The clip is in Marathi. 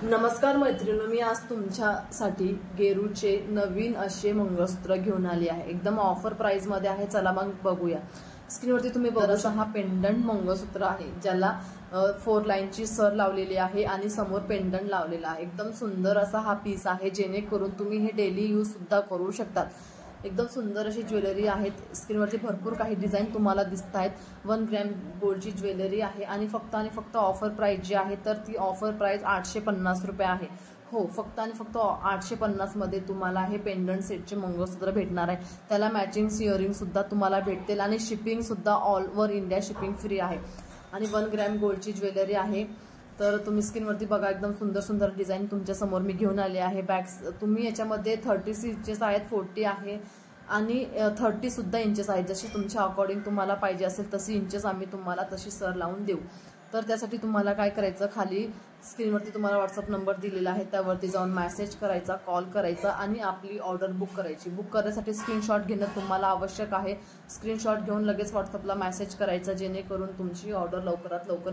नमस्कार मैत्रिणी, मी आज तुमच्यासाठी गेरूचे नवीन असे मंगळसूत्र घेऊन आली आहे। एकदम ऑफर प्राइस मध्ये आहे। चला मग बघूया। स्क्रीनवरती तुम्ही बघा, हा पेंडंट मंगळसूत्र आहे ज्याला 4 लाईनची सर लावलेली आहे आणि समोर पेंडंट लावलेला आहे। एकदम सुंदर असा हा पीस आहे, जेणेकरून तुम्ही हे डेली यूज सुद्धा करू शकतात। एकदम सुंदर अशी ज्वेलरी आहेत। स्क्रीनवरती भरपूर काही डिझाइन तुम्हाला दिसत आहेत। 1 ग्रॅम गोल्डची ज्वेलरी आहे आणि फक्त ऑफर प्राइस जी आहे तर ती ऑफर प्राइस 850 रुपये आहे। हो, फक्त 850 मध्ये तुम्हाला हे पेंडंट सेटचे मंगळसूत्र भेटणार आहे। त्याला मॅचिंग इयरिंग सुद्धा तुम्हाला भेटतील आणि शिपिंग सुद्धा all over India shipping free आहे। आणि 1 ग्रॅम गोल्डची ज्वेलरी आहे। तर तुम्ही स्क्रीनवरती बघा, एकदम सुंदर सुंदर डिझाइन तुमच्या समोर मी घेऊन आले आहे। बॅग्स तुम्ही याच्यामध्ये 36 इंचेस आहेत, 40 आहे आणि 30 सुद्धा इंचेस आहेत। जशी तुमच्या अकॉर्डिंग तुम्हाला पाहिजे असेल तशी इंचेस आम्ही तुम्हाला तशी सर लावून देऊ। तर त्यासाठी तुम्हाला काय करायचं, खाली स्क्रीनवरती तुम्हाला व्हॉट्सअप नंबर दिलेला आहे, त्यावरती जाऊन मेसेज करायचा, कॉल करायचा आणि आपली ऑर्डर बुक करायची। बुक करण्यासाठी स्क्रीनशॉट घेणं तुम्हाला आवश्यक आहे। स्क्रीनशॉट घेऊन लगेच व्हॉट्सअपला मेसेज करायचा, जेणेकरून तुमची ऑर्डर लवकरात लवकर